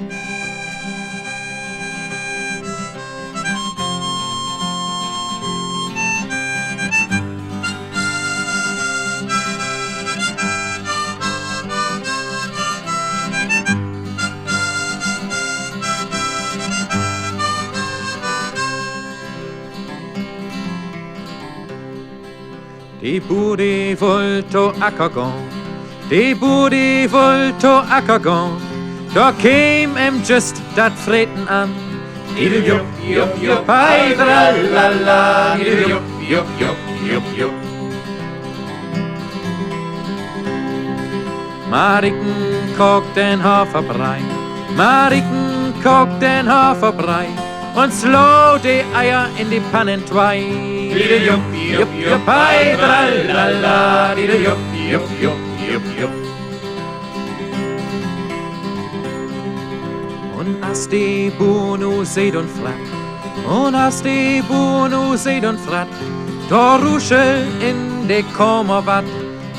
Die Bude volto ackergång, die Bude volto ackergång, da käm just dat Freten an. Diddle-jupp, jupp, jupp, hei, tralala, diddle-jupp, jupp, jupp, jupp, jupp. Mariken kocht den Haferbrei, Mariken kocht den Haferbrei und slow die Eier in die Pannen zwei. Diddle-jupp, jupp, jupp, hei, tralala, diddle-jupp, jupp, jupp, jupp, jupp. Und as die Bunu seht und flatt, und as die Bunu seht und flatt, da ruschel in de Kommerwatt.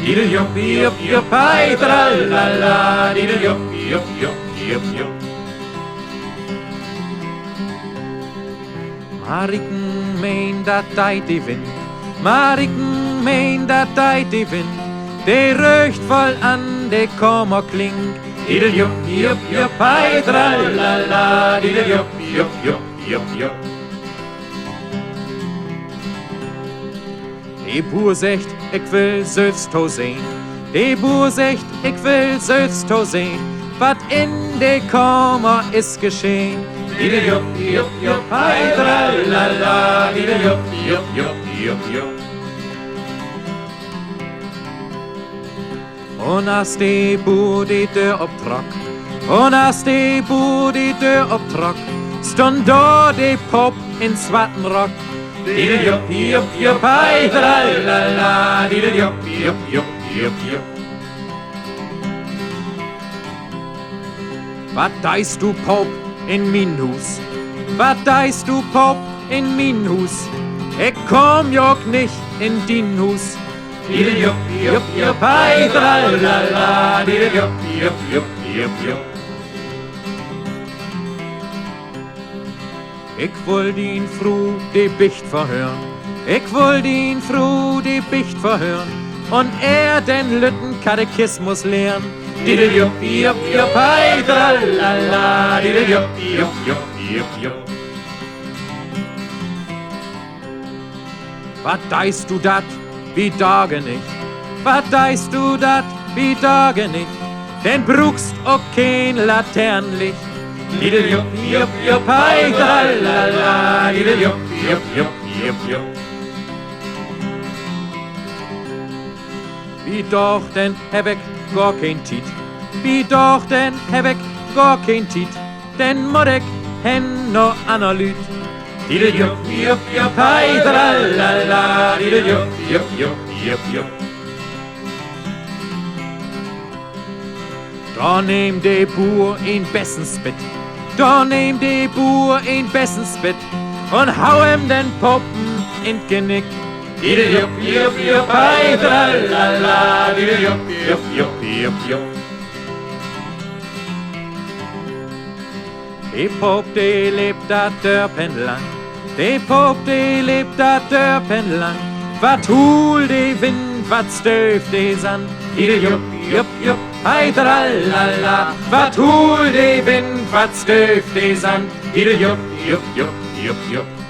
Diddle-jupp, jupp, jupp, hei, tralala, diddle-jupp, jupp, jupp, jupp, jupp. Mariken mein dat deit die Wind, Mariken mein dat deit die Wind, de röcht voll an de Kommer kling. Diddle-jupp, jupp, jupp, hei, tralala, diddle-jupp, jupp, jupp, jupp, jupp. Die Buur secht, ik will selbst to sehen, die Buur secht, ik will selbst to sehen, wat in de Kommer is geschehen. Diddle-jupp, jupp, jupp, hei, tralala, diddle-jupp, jupp, jupp, jupp, jupp. Und as die Boer die Deur optrok, und as die Boer die Deur optrok, stond da die Pop in zwarten Rock. Diddle-jupp, jupp, jupp, hei, tralala, diddle-jupp, jupp, jupp, jupp, jupp. Wat deist du, Pop, in min Hus? Wat deist du, Pop, in min Hus? Ich komm joch nicht in din Hus. Diddle-jupp, jupp, jupp, hei, tralala, diddle-jupp, jupp, jupp, jupp, jupp. Ich woll din Fru die Bicht verhören, ich woll din Fru die Bicht verhören und den Lütten Katechismus lehren. Diddle-jupp, jupp, jupp, hei, tralala, diddle-jupp, jupp, jupp, jupp, jupp. Wat deist du dat, wie Tage nicht? Wat deist du dat, wie Tage nicht? Denn brugst auch kein Laternenlicht. Diddle-jupp, jupp, jupp, hei, tralala, diddle-jupp, jupp, jupp, jupp, jupp. Wie doch denn heb ich gar kein Tiet, wie doch denn heb ich gar kein Tiet, denn mod ich hen no aner Lüt. Diddle-jupp, jupp, jupp, hei, tralala, diddle-jupp, jupp, jupp, jupp, jupp. Da nehm de Boer een Bessenspit, da nehm de Boer een Bessenspit und hau ihm den Poppen in Genick. Diddle-jupp, jupp, jupp, hei, tralala, diddle-jupp, jupp, jupp, jupp, jupp. Die Pop, die lebt dat Dörpen lang, die Pop, die lebt dat Dörpen lang. Wat hul de Wind, wat stöft de Sand. Diddle-jupp, jupp, jupp, hei, tralala. Wat hul de Wind, wat stöft de Sand. Diddle-jupp, jupp, jupp, jupp, jupp.